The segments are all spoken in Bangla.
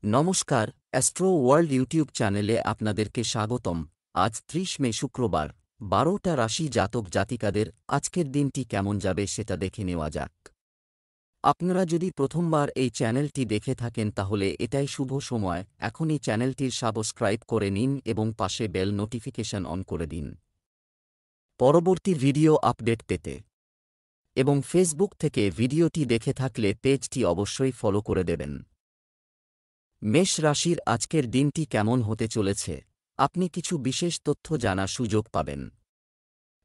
নমস্কার, অ্যাস্ট্রো ওয়ার্ল্ড ইউটিউব চ্যানেলে আপনাদেরকে স্বাগতম। আজ ৩০ মে শুক্রবার, ১২টা রাশি জাতক জাতিকাদের আজকের দিনটি কেমন যাবে সেটা দেখে নেওয়া যাক। আপনারা যদি প্রথমবার এই চ্যানেলটি দেখে থাকেন তাহলে এটাই শুভ সময়, এখনই চ্যানেলটির সাবস্ক্রাইব করে নিন এবং পাশে বেল নোটিফিকেশন অন করে দিন পরবর্তী ভিডিও আপডেট পেতে। এবং ফেসবুক থেকে ভিডিওটি দেখে থাকলে পেজটি অবশ্যই ফলো করে দেবেন। মেষ রাশির আজকের দিনটি কেমন হতে চলেছে, আপনি কিছু বিশেষ তথ্য জানার সুযোগ পাবেন।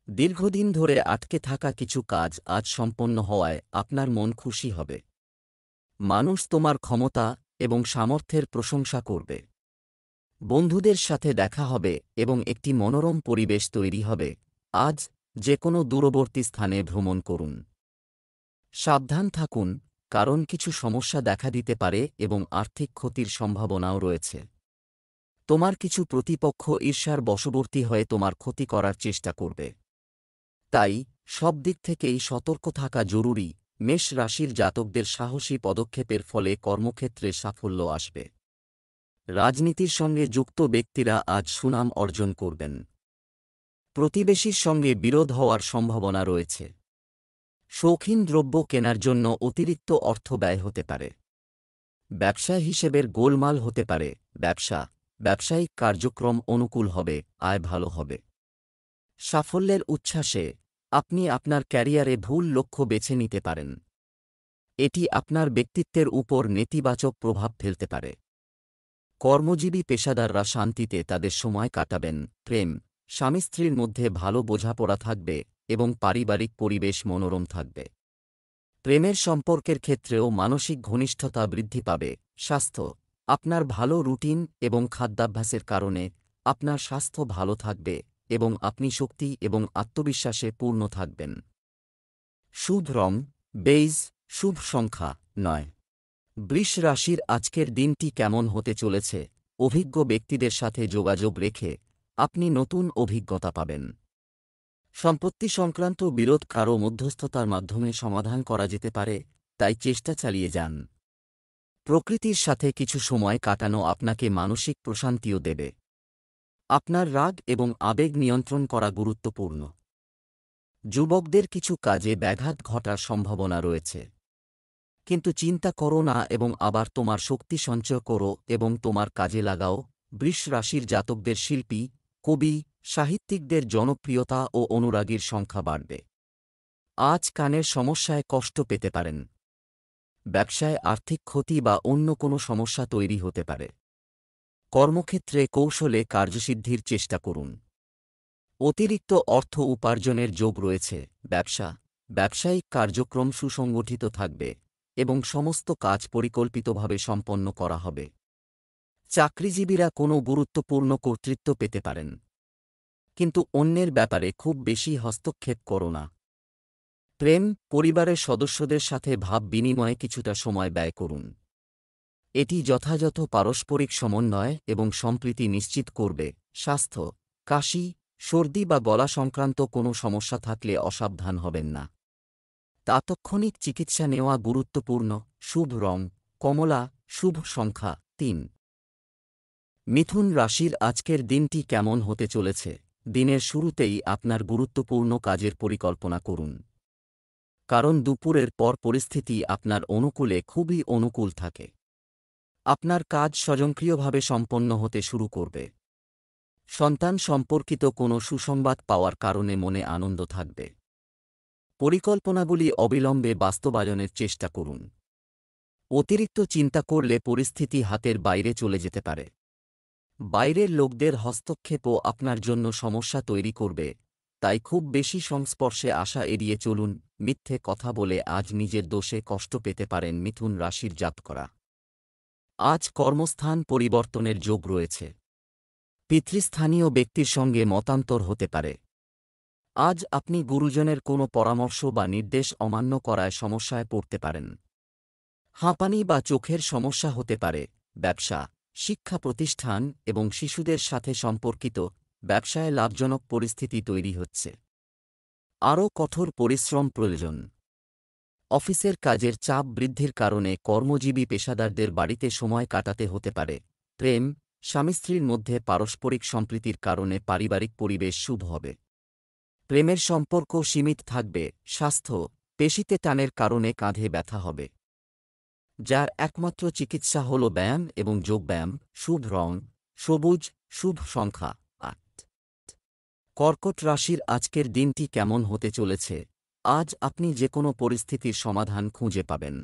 দীর্ঘদিন ধরে আটকে থাকা কিছু কাজ আজ সম্পন্ন হওয়ায় আপনার মন খুশি হবে। মানুষ তোমার ক্ষমতা এবং সামর্থ্যের প্রশংসা করবে। বন্ধুদের সাথে দেখা হবে এবং একটি মনোরম পরিবেশ তৈরি হবে। আজ যে কোনো দূরবর্তী স্থানে ভ্রমণ করুন। সাবধান থাকুন, কারণ কিছু সমস্যা দেখা দিতে পারে এবং আর্থিক ক্ষতির সম্ভাবনাও রয়েছে। তোমার কিছু প্রতিপক্ষ ঈর্ষার বশবর্তী হয়ে তোমার ক্ষতি করার চেষ্টা করবে। তাই সব দিক থেকেই সতর্ক থাকা জরুরি। মেষ রাশির জাতকদের সাহসী পদক্ষেপের ফলে কর্মক্ষেত্রে সাফল্য আসবে। রাজনীতির সঙ্গে যুক্ত ব্যক্তিরা আজ সুনাম অর্জন করবেন। প্রতিবেশীর সঙ্গে বিরোধ হওয়ার সম্ভাবনা রয়েছে। শৌখিন দ্রব্য কেনার জন্য অতিরিক্ত অর্থ ব্যয় হতে পারে। ব্যবসা হিসেবের গোলমাল হতে পারে। ব্যবসায়িক কার্যক্রম অনুকূল হবে, আয় ভালো হবে। সাফল্যের উচ্ছ্বাসে আপনি আপনার ক্যারিয়ারে ভুল লক্ষ্য বেছে নিতে পারেন। এটি আপনার ব্যক্তিত্বের উপর নেতিবাচক প্রভাব ফেলতে পারে। কর্মজীবী পেশাদাররা শান্তিতে তাদের সময় কাটাবেন। প্রেম, স্বামী স্ত্রীর মধ্যে ভালো বোঝাপড়া থাকবে এবং পারিবারিক পরিবেশ মনোরম থাকবে। প্রেমের সম্পর্কের ক্ষেত্রেও মানসিক ঘনিষ্ঠতা বৃদ্ধি পাবে। স্বাস্থ্য, আপনার ভালো রুটিন এবং খাদ্যাভ্যাসের কারণে আপনার স্বাস্থ্য ভালো থাকবে এবং আপনি শক্তি এবং আত্মবিশ্বাসে পূর্ণ থাকবেন। শুভ রং বেইজ, শুভ সংখ্যা ৯। বৃষ রাশির আজকের দিনটি কেমন হতে চলেছে, অভিজ্ঞ ব্যক্তিদের সাথে যোগাযোগ রেখে আপনি নতুন অভিজ্ঞতা পাবেন। সম্পত্তি সংক্রান্ত বিরোধ কারও মধ্যস্থতার মাধ্যমে সমাধান করা যেতে পারে, তাই চেষ্টা চালিয়ে যান। প্রকৃতির সাথে কিছু সময় কাটানো আপনাকে মানসিক প্রশান্তিও দেবে। আপনার রাগ এবং আবেগ নিয়ন্ত্রণ করা গুরুত্বপূর্ণ। যুবকদের কিছু কাজে ব্যাঘাত ঘটার সম্ভাবনা রয়েছে। কিন্তু চিন্তা করো না এবং আবার তোমার শক্তি সঞ্চয় করো এবং তোমার কাজে লাগাও। বৃষ রাশির জাতকদের শিল্পী, কবি, সাহিত্যিকদের জনপ্রিয়তা ও অনুরাগীর সংখ্যা বাড়বে। আজ কানের সমস্যায় কষ্ট পেতে পারেন। ব্যবসায় আর্থিক ক্ষতি বা অন্য কোনো সমস্যা তৈরি হতে পারে। কর্মক্ষেত্রে কৌশলে কার্যসিদ্ধির চেষ্টা করুন। অতিরিক্ত অর্থ উপার্জনের যোগ রয়েছে। ব্যবসায়িক কার্যক্রম সুসংগঠিত থাকবে এবং সমস্ত কাজ পরিকল্পিতভাবে সম্পন্ন করা হবে। চাকরিজীবীরা কোনো গুরুত্বপূর্ণ কর্তৃত্ব পেতে পারেন, কিন্তু অন্যের ব্যাপারে খুব বেশি হস্তক্ষেপ করো না। প্রেম, পরিবারের সদস্যদের সাথে ভাব বিনিময়ে কিছুটা সময় ব্যয় করুন। এটি যথাযথ পারস্পরিক সমন্বয় এবং সম্প্রীতি নিশ্চিত করবে। স্বাস্থ্য, কাশি, সর্দি বা গলা সংক্রান্ত কোনো সমস্যা থাকলে অসাবধান হবেন না। তাৎক্ষণিক চিকিৎসা নেওয়া গুরুত্বপূর্ণ। শুভ রং কমলা, শুভ সংখ্যা ৩। মিথুন রাশির আজকের দিনটি কেমন হতে চলেছে, দিনের শুরুতেই আপনার গুরুত্বপূর্ণ কাজের পরিকল্পনা করুন। কারণ দুপুরের পর পরিস্থিতি আপনার অনুকূলে খুবই অনুকূল থাকে। আপনার কাজ স্বয়ংক্রিয়ভাবে সম্পন্ন হতে শুরু করবে। সন্তান সম্পর্কিত কোনো সুসংবাদ পাওয়ার কারণে মনে আনন্দ থাকবে। পরিকল্পনাগুলি অবিলম্বে বাস্তবায়নের চেষ্টা করুন। অতিরিক্ত চিন্তা করলে পরিস্থিতি হাতের বাইরে চলে যেতে পারে। বাইরের লোকদের হস্তক্ষেপও আপনার জন্য সমস্যা তৈরি করবে, তাই খুব বেশি সংস্পর্শে আসা এড়িয়ে চলুন। মিথ্যে কথা বলে আজ নিজের দোষে কষ্ট পেতে পারেন মিথুন রাশির জাতকরা। আজ কর্মস্থান পরিবর্তনের যোগ রয়েছে। পিতৃস্থানীয় ব্যক্তির সঙ্গে মতান্তর হতে পারে। আজ আপনি গুরুজনের কোনো পরামর্শ বা নির্দেশ অমান্য করায় সমস্যায় পড়তে পারেন। হাঁপানি বা চোখের সমস্যা হতে পারে। শিক্ষা প্রতিষ্ঠান এবং শিশুদের সাথে সম্পর্কিত ব্যবসায় লাভজনক পরিস্থিতি তৈরি হচ্ছে। আরও কঠোর পরিশ্রম প্রয়োজন। অফিসের কাজের চাপ বৃদ্ধির কারণে কর্মজীবী পেশাদারদের বাড়িতে সময় কাটাতে হতে পারে। প্রেম, স্বামী স্ত্রীর মধ্যে পারস্পরিক সম্প্রীতির কারণে পারিবারিক পরিবেশ শুভ হবে। প্রেমের সম্পর্ক সীমিত থাকবে। স্বাস্থ্য, পেশিতে টানের কারণে কাঁধে ব্যথা হবে, যার একমাত্র চিকিৎসা হল ব্যায়াম এবং যোগব্যায়াম। শুভ রং সবুজ, শুভ সংখ্যা ৮। কর্কট রাশির আজকের দিনটি কেমন হতে চলেছে? আজ আপনি যে কোনো পরিস্থিতির সমাধান খুঁজে পাবেন।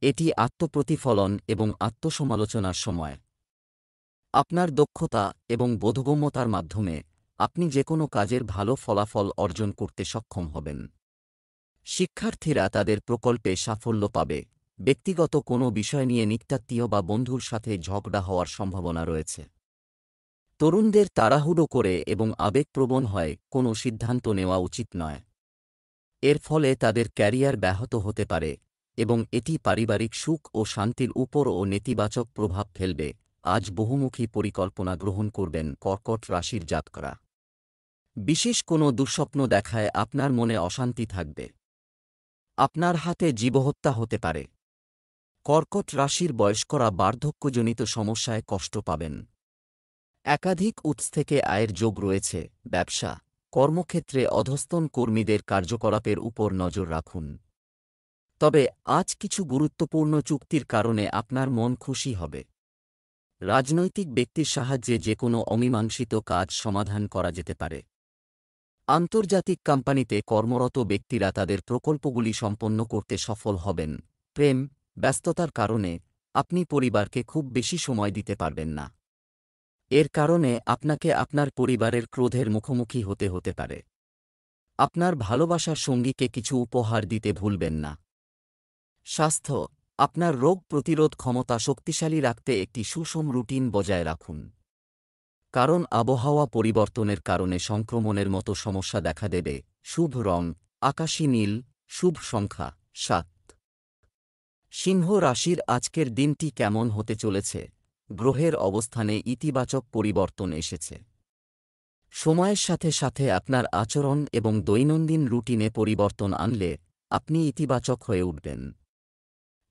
এটি আত্মপ্রতিফলন এবং আত্মসমালোচনার সময়। আপনার দক্ষতা এবং বোধগম্যতার মাধ্যমে আপনি যে কোনো কাজের ভালো ফলাফল অর্জন করতে সক্ষম হবেন। শিক্ষার্থীরা তাদের প্রকল্পে সাফল্য পাবে। ব্যক্তিগত কোনো বিষয় নিয়ে নিকটাত্মীয় বা বন্ধুর সাথে ঝগড়া হওয়ার সম্ভাবনা রয়েছে। তরুণদের তাড়াহুড়ো করে এবং আবেগপ্রবণ হয় কোনো সিদ্ধান্ত নেওয়া উচিত নয়। এর ফলে তাদের ক্যারিয়ার ব্যাহত হতে পারে এবং এটি পারিবারিক সুখ ও শান্তির উপরও নেতিবাচক প্রভাব ফেলবে। আজ বহুমুখী পরিকল্পনা গ্রহণ করবেন কর্কট রাশির জাতকরা। বিশেষ কোনো দুঃস্বপ্ন দেখায় আপনার মনে অশান্তি থাকবে। আপনার হাতে জীবহত্যা হতে পারে। কর্কট রাশির বয়স্করা বার্ধক্যজনিত সমস্যায় কষ্ট পাবেন। একাধিক উৎস থেকে আয়ের যোগ রয়েছে। ব্যবসা, কর্মক্ষেত্রে অধস্তন কর্মীদের কার্যকলাপের উপর নজর রাখুন। তবে আজ কিছু গুরুত্বপূর্ণ চুক্তির কারণে আপনার মন খুশি হবে। রাজনৈতিক ব্যক্তির সাহায্যে যে কোনো অমীমাংসিত কাজ সমাধান করা যেতে পারে। আন্তর্জাতিক কোম্পানিতে কর্মরত ব্যক্তিরা তাদের প্রকল্পগুলি সম্পন্ন করতে সফল হবেন। প্রেম, ব্যস্ততার কারণে আপনি পরিবারকে খুব বেশি সময় দিতে পারবেন না। এর কারণে আপনাকে আপনার পরিবারের ক্রোধের মুখোমুখি হতে পারে। আপনার ভালোবাসার সঙ্গীকে কিছু উপহার দিতে ভুলবেন না। স্বাস্থ্য, আপনার রোগ প্রতিরোধ ক্ষমতা শক্তিশালী রাখতে একটি সুষম রুটিন বজায় রাখুন। কারণ আবহাওয়া পরিবর্তনের কারণে সংক্রমণের মতো সমস্যা দেখা দেবে। শুভ রং আকাশী নীল, শুভ সংখ্যা ৭। সিংহ রাশির আজকের দিনটি কেমন হতে চলেছে? গ্রহের অবস্থানে ইতিবাচক পরিবর্তন এসেছে। সময়ের সাথে সাথে আপনার আচরণ এবং দৈনন্দিন রুটিনে পরিবর্তন আনলে আপনি ইতিবাচক হয়ে উঠবেন।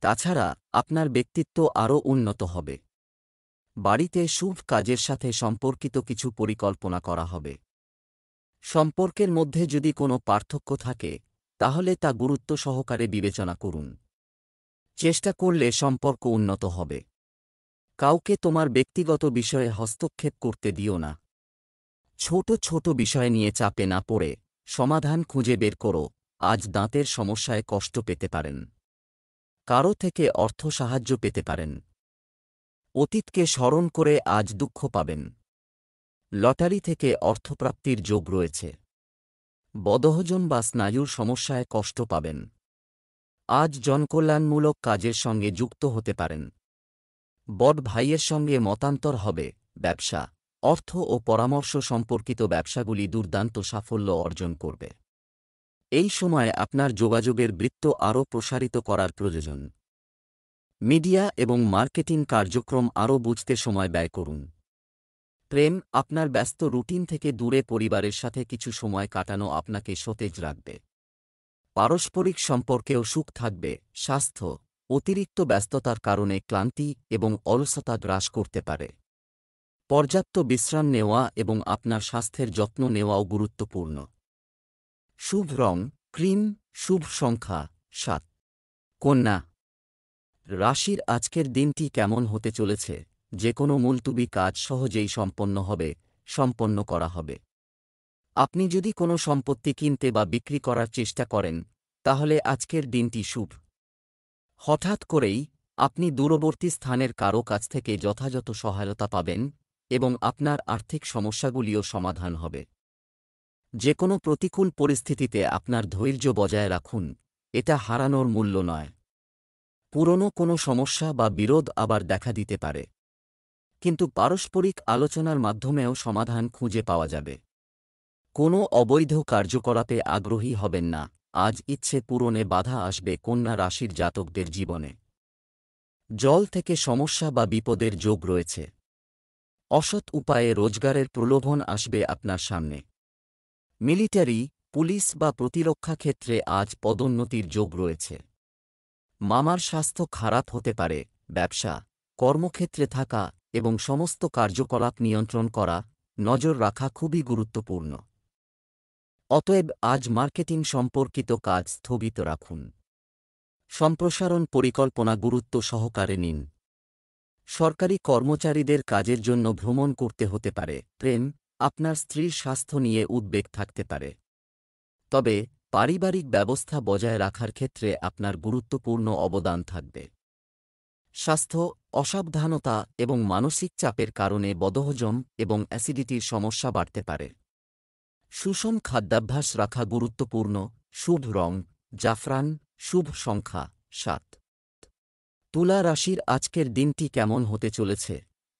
তাছাড়া আপনার ব্যক্তিত্ব আরও উন্নত হবে। বাড়িতে শুভ কাজের সাথে সম্পর্কিত কিছু পরিকল্পনা করা হবে। সম্পর্কের মধ্যে যদি কোনো পার্থক্য থাকে তাহলে তা গুরুত্ব সহকারে বিবেচনা করুন। চেষ্টা করলে সম্পর্ক উন্নত হবে। কাউকে তোমার ব্যক্তিগত বিষয়ে হস্তক্ষেপ করতে দিও না। ছোট ছোট বিষয় নিয়ে চাপে না পড়ে সমাধান খুঁজে বের করো। আজ দাঁতের সমস্যায় কষ্ট পেতে পারেন। কারো থেকে অর্থ সাহায্য পেতে পারেন। অতীতকে স্মরণ করে আজ দুঃখ পাবেন। লটারি থেকে অর্থপ্রাপ্তির যোগ রয়েছে। বদহজম বা স্নায়ুর সমস্যায় কষ্ট পাবেন। আজ জনকল্যাণমূলক কাজের সঙ্গে যুক্ত হতে পারেন। বড় ভাইয়ের সঙ্গে মতান্তর হবে। ব্যবসা, অর্থ ও পরামর্শ সম্পর্কিত ব্যবসাগুলি দুর্দান্ত সাফল্য অর্জন করবে। এই সময় আপনার যোগাযোগের বৃত্ত আরও প্রসারিত করার প্রয়োজন। মিডিয়া এবং মার্কেটিং কার্যক্রম আরও বুঝতে সময় ব্যয় করুন। প্রেম, আপনার ব্যস্ত রুটিন থেকে দূরে পরিবারের সাথে কিছু সময় কাটানো আপনাকে সতেজ রাখবে। পারস্পরিক সম্পর্কেও সুখ থাকবে। স্বাস্থ্য, অতিরিক্ত ব্যস্ততার কারণে ক্লান্তি এবং অলসতা গ্রাস করতে পারে। পর্যাপ্ত বিশ্রাম নেওয়া এবং আপনার স্বাস্থ্যের যত্ন নেওয়াও গুরুত্বপূর্ণ। শুভ রং ক্রিম, শুভ সংখ্যা ৭। কন্যা রাশির আজকের দিনটি কেমন হতে চলেছে? যে কোনো মুলতুবি কাজ সহজেই সম্পন্ন করা হবে। আপনি যদি কোনো সম্পত্তি কিনতে বা বিক্রি করার চেষ্টা করেন তাহলে আজকের দিনটি শুভ। হঠাৎ করেই আপনি দূরবর্তী স্থানের কারো কাছ থেকে যথাযথ সহায়তা পাবেন এবং আপনার আর্থিক সমস্যাগুলিও সমাধান হবে। যে কোনো প্রতিকূল পরিস্থিতিতে আপনার ধৈর্য বজায় রাখুন। এটা হারানোর মূল্য নয়। পুরনো কোনো সমস্যা বা বিরোধ আবার দেখা দিতে পারে, কিন্তু পারস্পরিক আলোচনার মাধ্যমেও সমাধান খুঁজে পাওয়া যাবে। কোনো অবৈধ কার্যকলাপে আগ্রহী হবেন না। আজ ইচ্ছে পূরণে বাধা আসবে কন্যা রাশির জাতকদের জীবনে। জল থেকে সমস্যা বা বিপদের যোগ রয়েছে। অসৎ উপায়ে রোজগারের প্রলোভন আসবে আপনার সামনে। মিলিটারি, পুলিশ বা প্রতিরক্ষা ক্ষেত্রে আজ পদোন্নতির যোগ রয়েছে। মামার স্বাস্থ্য খারাপ হতে পারে। ব্যবসা, কর্মক্ষেত্রে থাকা এবং সমস্ত কার্যকলাপ নিয়ন্ত্রণ করা, নজর রাখা খুবই গুরুত্বপূর্ণ। অতএব আজ মার্কেটিং সম্পর্কিত কাজ স্থগিত রাখুন। সম্প্রসারণ পরিকল্পনা গুরুত্ব সহকারে নিন। সরকারি কর্মচারীদের কাজের জন্য ভ্রমণ করতে হতে পারে। প্রেম, আপনার স্ত্রীর স্বাস্থ্য নিয়ে উদ্বেগ থাকতে পারে। তবে পারিবারিক ব্যবস্থা বজায় রাখার ক্ষেত্রে আপনার গুরুত্বপূর্ণ অবদান থাকবে। স্বাস্থ্য, অসাবধানতা এবং মানসিক চাপের কারণে বদহজম এবং অ্যাসিডিটির সমস্যা বাড়তে পারে। সুষম খাদ্যাভ্যাস রাখা গুরুত্বপূর্ণ। শুভ রং জাফরান, শুভ সংখ্যা 7। তুলা রাশির আজকের দিনটি কেমন হতে চলেছে?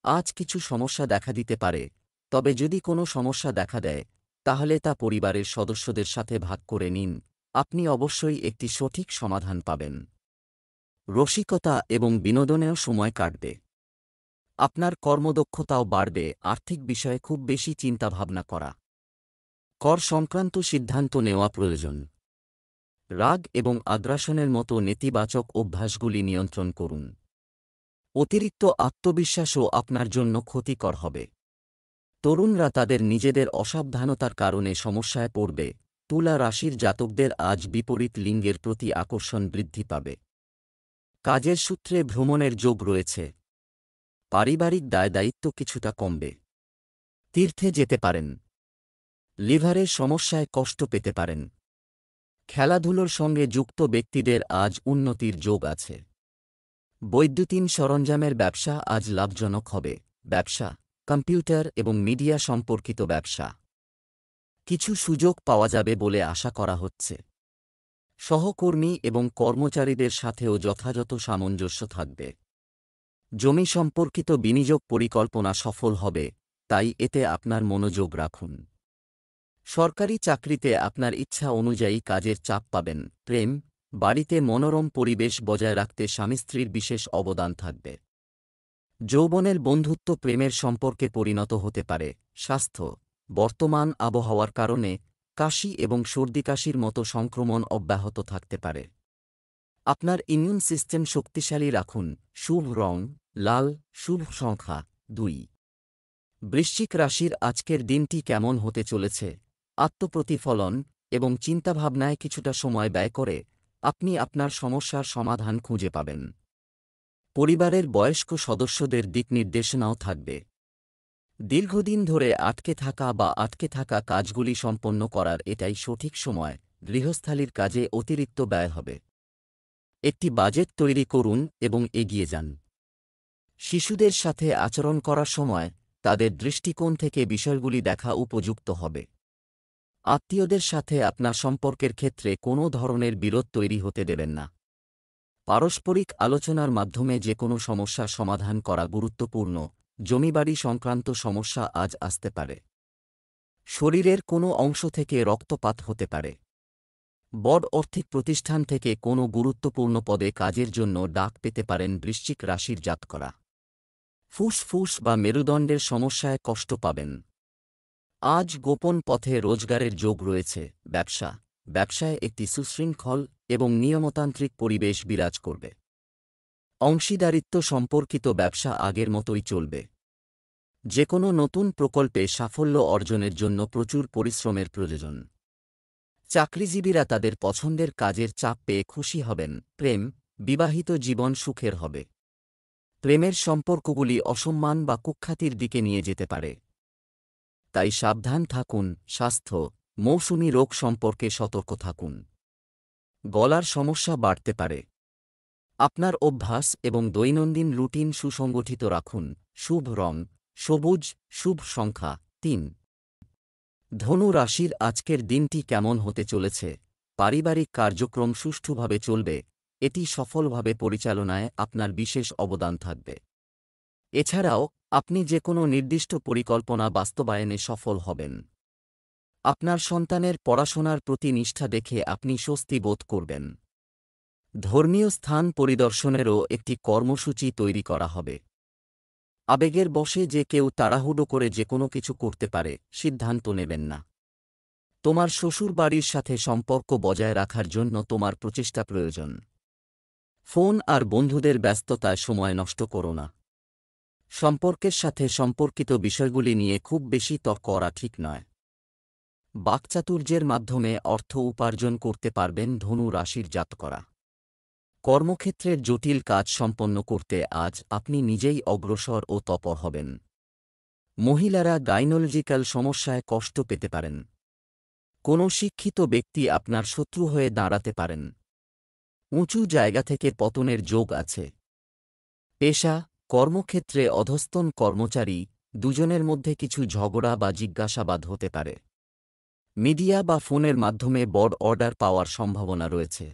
আজ কিছু সমস্যা দেখা দিতে পারে, তবে যদি কোনো সমস্যা দেখা দেয় তাহলে তা পরিবারের সদস্যদের সাথে ভাগ করে নিন। আপনি অবশ্যই একটি সঠিক সমাধান পাবেন। রসিকতা এবং বিনোদনেও সময় কাটবে। আপনার কর্মদক্ষতাও বাড়বে। আর্থিক বিষয়ে খুব বেশি চিন্তাভাবনা করা। কর সংক্রান্ত সিদ্ধান্ত নেওয়া প্রয়োজন। রাগ এবং আগ্রাসনের মতো নেতিবাচক অভ্যাসগুলি নিয়ন্ত্রণ করুন। অতিরিক্ত আত্মবিশ্বাসও আপনার জন্য ক্ষতিকর হবে। তরুণরা তাদের নিজেদের অসাবধানতার কারণে সমস্যায় পড়বে। তুলা রাশির জাতকদের আজ বিপরীত লিঙ্গের প্রতি আকর্ষণ বৃদ্ধি পাবে। কাজের সূত্রে ভ্রমণের যোগ রয়েছে। পারিবারিক দায়দায়িত্ব কিছুটা কমবে। তীর্থে যেতে পারেন। লিভারের সমস্যায় কষ্ট পেতে পারেন। খেলাধুলোর সঙ্গে যুক্ত ব্যক্তিদের আজ উন্নতির যোগ আছে। বৈদ্যুতিন সরঞ্জামের ব্যবসা আজ লাভজনক হবে। ব্যবসা, কম্পিউটার এবং মিডিয়া সম্পর্কিত ব্যবসা। কিছু সুযোগ পাওয়া যাবে বলে আশা করা হচ্ছে। সহকর্মী এবং কর্মচারীদের সাথেও যথাযথ সামঞ্জস্য থাকবে। জমি সম্পর্কিত বিনিয়োগ পরিকল্পনা সফল হবে, তাই এতে আপনার মনোযোগ রাখুন। সরকারি চাকরিতে আপনার ইচ্ছা অনুযায়ী কাজের চাপ পাবেন। প্রেম, বাড়িতে মনোরম পরিবেশ বজায় রাখতে স্বামী স্ত্রীর বিশেষ অবদান থাকবে। যৌবনের বন্ধুত্ব প্রেমের সম্পর্কে পরিণত হতে পারে। স্বাস্থ্য, বর্তমান আবহাওয়ার কারণে কাশি এবং সর্দিকাশির মতো সংক্রমণ অব্যাহত থাকতে পারে। আপনার ইমিউন সিস্টেম শক্তিশালী রাখুন। শুভ রং লাল, শুভ সংখ্যা 2। বৃশ্চিক রাশির আজকের দিনটি কেমন হতে চলেছে? আত্মপ্রতিফলন এবং চিন্তাভাবনায় কিছুটা সময় ব্যয় করে আপনি আপনার সমস্যার সমাধান খুঁজে পাবেন। পরিবারের বয়স্ক সদস্যদের দিক নির্দেশনাও থাকবে। দীর্ঘদিন ধরে আটকে থাকা কাজগুলি সম্পন্ন করার এটাই সঠিক সময়। গৃহস্থালির কাজে অতিরিক্ত ব্যয় হবে। একটি বাজেট তৈরি করুন এবং এগিয়ে যান। শিশুদের সাথে আচরণ করার সময় তাদের দৃষ্টিকোণ থেকে বিষয়গুলি দেখা উপযুক্ত হবে। আত্মীয়দের সাথে আপনার সম্পর্কের ক্ষেত্রে কোনো ধরনের বিরোধ তৈরি হতে দেবেন না। পারস্পরিক আলোচনার মাধ্যমে যে কোনো সমস্যার সমাধান করা গুরুত্বপূর্ণ। জমিবাড়ি সংক্রান্ত সমস্যা আজ আসতে পারে। শরীরের কোনো অংশ থেকে রক্তপাত হতে পারে। বড় আর্থিক প্রতিষ্ঠান থেকে কোনো গুরুত্বপূর্ণ পদে কাজের জন্য ডাক পেতে পারেন। বৃশ্চিক রাশির জাতকরা ফুসফুস বা মেরুদণ্ডের সমস্যায় কষ্ট পাবেন। আজ গোপন পথে রোজগারের যোগ রয়েছে। ব্যবসায় একটি সুশৃঙ্খল এবং নিয়মতান্ত্রিক পরিবেশ বিরাজ করবে। অংশীদারিত্ব সম্পর্কিত ব্যবসা আগের মতোই চলবে। যে কোনো নতুন প্রকল্পে সাফল্য অর্জনের জন্য প্রচুর পরিশ্রমের প্রয়োজন। চাকরিজীবীরা তাদের পছন্দের কাজের চাপ পেয়ে খুশি হবেন। প্রেম, বিবাহিত জীবন সুখের হবে। প্রেমের সম্পর্কগুলি অসম্মান বা কুখ্যাতির দিকে নিয়ে যেতে পারে, তাই সাবধান থাকুন। স্বাস্থ্য, মৌসুমী রোগ সম্পর্কে সতর্ক থাকুন। গলার সমস্যা বাড়তে পারে। আপনার অভ্যাস এবং দৈনন্দিন রুটিন সুসংগঠিত রাখুন। শুভ রং সবুজ, শুভ সংখ্যা 3। ধনু রাশির আজকের দিনটি কেমন হতে চলেছে? পারিবারিক কার্যক্রম সুষ্ঠুভাবে চলবে। এটি সফলভাবে পরিচালনায় আপনার বিশেষ অবদান থাকবে। এছাড়াও আপনি যে কোনো নির্দিষ্ট পরিকল্পনা বাস্তবায়নে সফল হবেন। আপনার সন্তানের পড়াশোনার প্রতি নিষ্ঠা দেখে আপনি স্বস্তি বোধ করবেন। ধর্মীয় স্থান পরিদর্শনেরও একটি কর্মসূচি তৈরি করা হবে। আবেগের বশে যে কেউ তাড়াহুড়ো করে যে কোনো কিছু করতে পারে, সিদ্ধান্ত নেবেন না। তোমার শ্বশুরবাড়ির সাথে সম্পর্ক বজায় রাখার জন্য তোমার প্রচেষ্টা প্রয়োজন। ফোন আর বন্ধুদের ব্যস্ততায় সময় নষ্ট করো না। সম্পর্কের সাথে সম্পর্কিত বিষয়গুলি নিয়ে খুব বেশি তর্ক করা ঠিক নয়। বাকচাতুর্যের মাধ্যমে অর্থ উপার্জন করতে পারবেন ধনু রাশির জাতকরা। কর্মক্ষেত্রের জটিল কাজ সম্পন্ন করতে আজ আপনি নিজেই অগ্রসর ও তৎপর হবেন। মহিলারা গাইনোলজিক্যাল সমস্যায় কষ্ট পেতে পারেন। কোনো শিক্ষিত ব্যক্তি আপনার শত্রু হয়ে দাঁড়াতে পারেন। উঁচু জায়গা থেকে পতনের যোগ আছে। পেশা, কর্মক্ষেত্রে অধস্তন কর্মচারী দুজনের মধ্যে কিছু ঝগড়া বা জিজ্ঞাসাবাদ হতে পারে। মিডিয়া বা ফোনের মাধ্যমে বড় অর্ডার পাওয়ার সম্ভাবনা রয়েছে।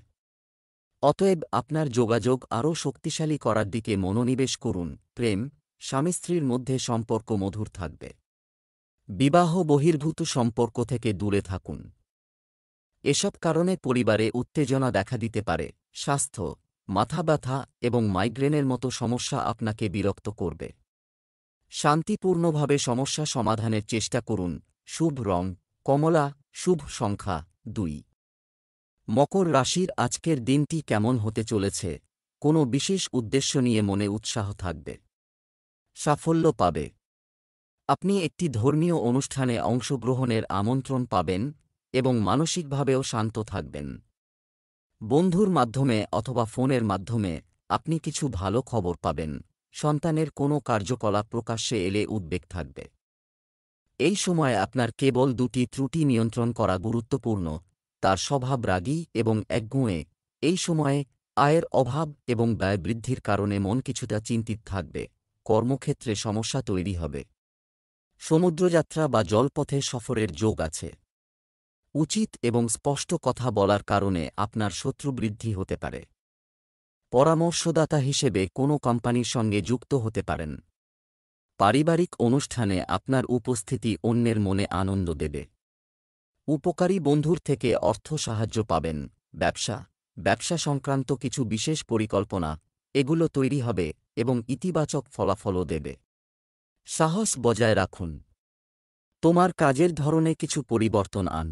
অতএব আপনার যোগাযোগ আরও শক্তিশালী করার দিকে মনোনিবেশ করুন। প্রেম, স্বামী স্ত্রীর মধ্যে সম্পর্ক মধুর থাকবে। বিবাহ বহির্ভূত সম্পর্ক থেকে দূরে থাকুন। এসব কারণে পরিবারে উত্তেজনা দেখা দিতে পারে। স্বাস্থ্য, মাথা ব্যথা এবং মাইগ্রেনের মতো সমস্যা আপনাকে বিরক্ত করবে। শান্তিপূর্ণভাবে সমস্যা সমাধানের চেষ্টা করুন। শুভ রং কমলা, শুভ সংখ্যা 2। মকর রাশির আজকের দিনটি কেমন হতে চলেছে? কোনো বিশেষ উদ্দেশ্য নিয়ে মনে উৎসাহ থাকবে। সাফল্য পাবে। আপনি একটি ধর্মীয় অনুষ্ঠানে অংশগ্রহণের আমন্ত্রণ পাবেন এবং মানসিকভাবেও শান্ত থাকবেন। বন্ধুর মাধ্যমে অথবা ফোনের মাধ্যমে আপনি কিছু ভালো খবর পাবেন। সন্তানের কোনো কার্যকলাপ প্রকাশ্যে এলে উদ্বেগ থাকবে। এই সময় আপনার কেবল 2টি ত্রুটি নিয়ন্ত্রণ করা গুরুত্বপূর্ণ। তার স্বভাব রাগী এবং একগুঁয়ে। এই সময়ে আয়ের অভাব এবং ব্যয় বৃদ্ধির কারণে মন কিছুটা চিন্তিত থাকবে। কর্মক্ষেত্রে সমস্যা তৈরি হবে। সমুদ্রযাত্রা বা জলপথে সফরের যোগ আছে। উচিত এবং স্পষ্ট কথা বলার কারণে আপনার শত্রু বৃদ্ধি হতে পারে। পরামর্শদাতা হিসেবে কোনো কোম্পানির সঙ্গে যুক্ত হতে পারেন। পারিবারিক অনুষ্ঠানে আপনার উপস্থিতি অন্যের মনে আনন্দ দেবে। উপকারী বন্ধুর থেকে অর্থ সাহায্য পাবেন। ব্যবসা সংক্রান্ত কিছু বিশেষ পরিকল্পনা এগুলো তৈরি হবে এবং ইতিবাচক ফলাফলও দেবে। সাহস বজায় রাখুন। তোমার কাজের ধরনে কিছু পরিবর্তন আন।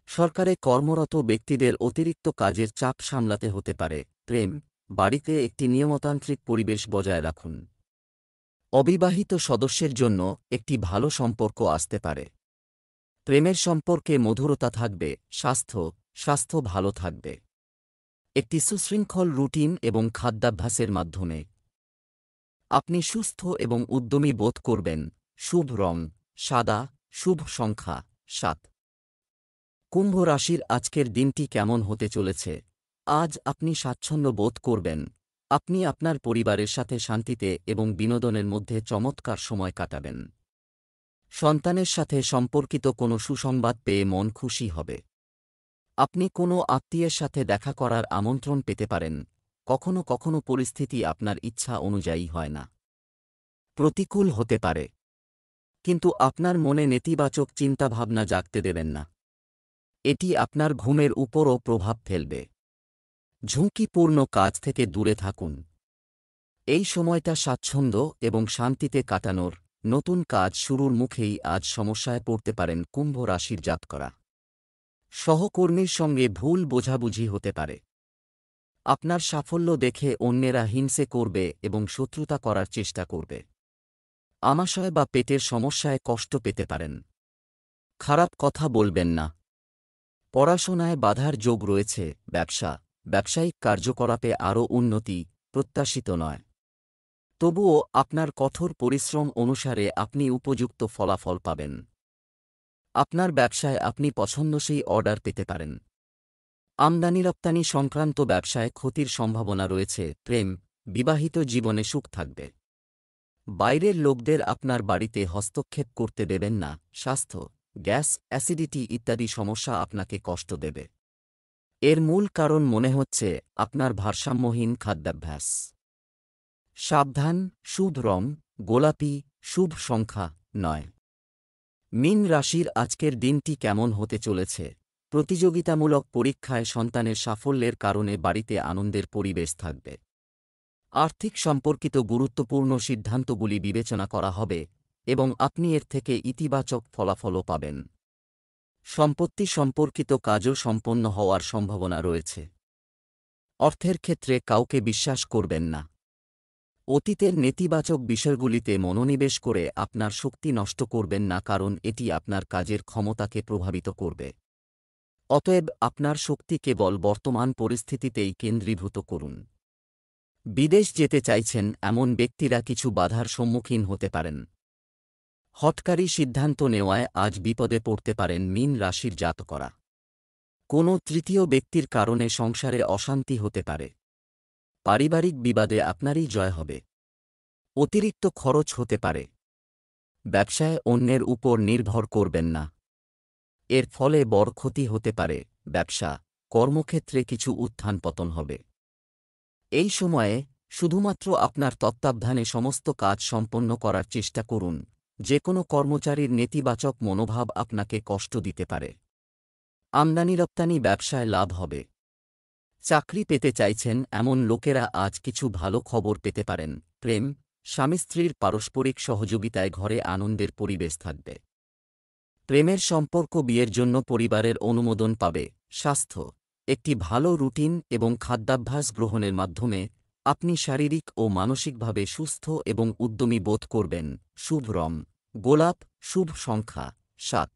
সরকারে কর্মরত ব্যক্তিদের অতিরিক্ত কাজের চাপ সামলাতে হতে পারে। প্রেম, বাড়িতে একটি নিয়মতান্ত্রিক পরিবেশ বজায় রাখুন। অবিবাহিত সদস্যের জন্য একটি ভালো সম্পর্ক আসতে পারে। প্রেমের সম্পর্কে মধুরতা থাকবে। স্বাস্থ্য ভালো থাকবে। একটি সুশৃঙ্খল রুটিন এবং খাদ্যাভ্যাসের মাধ্যমে আপনি সুস্থ এবং উদ্যমী বোধ করবেন। শুভ রং সাদা, শুভ সংখ্যা 7। কুম্ভ রাশির আজকের দিনটি কেমন হতে চলেছে? আজ আপনি স্বাচ্ছন্দ্য বোধ করবেন। আপনি আপনার পরিবারের সাথে শান্তিতে এবং বিনোদনের মধ্যে চমৎকার সময় কাটাবেন। সন্তানের সাথে সম্পর্কিত কোনো সুসংবাদ পেয়ে মন খুশি হবে। আপনি কোনো আত্মীয়ের সাথে দেখা করার আমন্ত্রণ পেতে পারেন। কখনো কখনো পরিস্থিতি আপনার ইচ্ছা অনুযায়ী হয় না। প্রতিকূল হতে পারে, কিন্তু আপনার মনে নেতিবাচক চিন্তাভাবনা জাগতে দেবেন না। এটি আপনার ঘুমের উপরও প্রভাব ফেলবে। ঝুঁকিপূর্ণ কাজ থেকে দূরে থাকুন। এই সময়টা স্বাচ্ছন্দ্য এবং শান্তিতে কাটানোর। নতুন কাজ শুরুর মুখেই আজ সমস্যায় পড়তে পারেন কুম্ভ রাশির জাতকরা। সহকর্মীর সঙ্গে ভুল বোঝাবুঝি হতে পারে। আপনার সাফল্য দেখে অন্যেরা হিংসে করবে এবং শত্রুতা করার চেষ্টা করবে। আমাশয় বা পেটের সমস্যায় কষ্ট পেতে পারেন। খারাপ কথা বলবেন না। পড়াশোনায় বাধার যোগ রয়েছে। ব্যবসায়িক কার্যকলাপে আরও উন্নতি প্রত্যাশিত নয়। তবুও আপনার কঠোর পরিশ্রম অনুসারে আপনি উপযুক্ত ফলাফল পাবেন। আপনার ব্যবসায় আপনি পছন্দসই অর্ডার পেতে পারেন। আমদানি রপ্তানি সংক্রান্ত ব্যবসায় ক্ষতির সম্ভাবনা রয়েছে। প্রেম, বিবাহিত জীবনে সুখ থাকবে। বাইরের লোকদের আপনার বাড়িতে হস্তক্ষেপ করতে দেবেন না। স্বাস্থ্য, গ্যাস, অ্যাসিডিটি ইত্যাদি সমস্যা আপনাকে কষ্ট দেবে। এর মূল কারণ মনে হচ্ছে আপনার ভারসাম্যহীন খাদ্যাভ্যাস। সাবধান। শুভ রং গোলাপি, শুভ সংখ্যা 9। মীন রাশির আজকের দিনটি কেমন হতে চলেছে? প্রতিযোগিতামূলক পরীক্ষায় সন্তানের সাফল্যের কারণে বাড়িতে আনন্দের পরিবেশ থাকবে। আর্থিক সম্পর্কিত গুরুত্বপূর্ণ সিদ্ধান্তগুলি বিবেচনা করা হবে এবং আপনি এর থেকে ইতিবাচক ফলাফলও পাবেন। সম্পত্তি সম্পর্কিত কাজও সম্পন্ন হওয়ার সম্ভাবনা রয়েছে। অর্থের ক্ষেত্রে কাউকে বিশ্বাস করবেন না। অতীতের নেতিবাচক বিষয়গুলিতে মনোনিবেশ করে আপনার শক্তি নষ্ট করবেন না, কারণ এটি আপনার কাজের ক্ষমতাকে প্রভাবিত করবে। অতএব আপনার শক্তি কেবল বর্তমান পরিস্থিতিতেই কেন্দ্রীভূত করুন। বিদেশ যেতে চাইছেন এমন ব্যক্তিরা কিছু বাধার সম্মুখীন হতে পারেন। হঠকারী সিদ্ধান্ত নেওয়ায় আজ বিপদে পড়তে পারেন মীন রাশির জাতকরা। কোনো তৃতীয় ব্যক্তির কারণে সংসারে অশান্তি হতে পারে। পারিবারিক বিবাদে আপনারই জয় হবে। অতিরিক্ত খরচ হতে পারে। ব্যবসায় অন্যের উপর নির্ভর করবেন না, এর ফলে বড় ক্ষতি হতে পারে। ব্যবসা কর্মক্ষেত্রে কিছু উত্থান পতন হবে। এই সময়ে শুধুমাত্র আপনার তত্ত্বাবধানে সমস্ত কাজ সম্পন্ন করার চেষ্টা করুন। যে কোনো কর্মচারীর নেতিবাচক মনোভাব আপনাকে কষ্ট দিতে পারে। আমদানি রপ্তানি ব্যবসায় লাভ হবে। চাকরি পেতে চাইছেন এমন লোকেরা আজ কিছু ভালো খবর পেতে পারেন। প্রেম, স্বামী স্ত্রীর পারস্পরিক সহযোগিতায় ঘরে আনন্দের পরিবেশ থাকবে। প্রেমের সম্পর্ক বিয়ের জন্য পরিবারের অনুমোদন পাবে। স্বাস্থ্য একটি ভালো রুটিন এবং খাদ্যাভ্যাস গ্রহণের মাধ্যমে আপনি শারীরিক ও মানসিকভাবে সুস্থ এবং উদ্যমী বোধ করবেন। শুভ রং গোলাপ, শুভ সংখ্যা 7।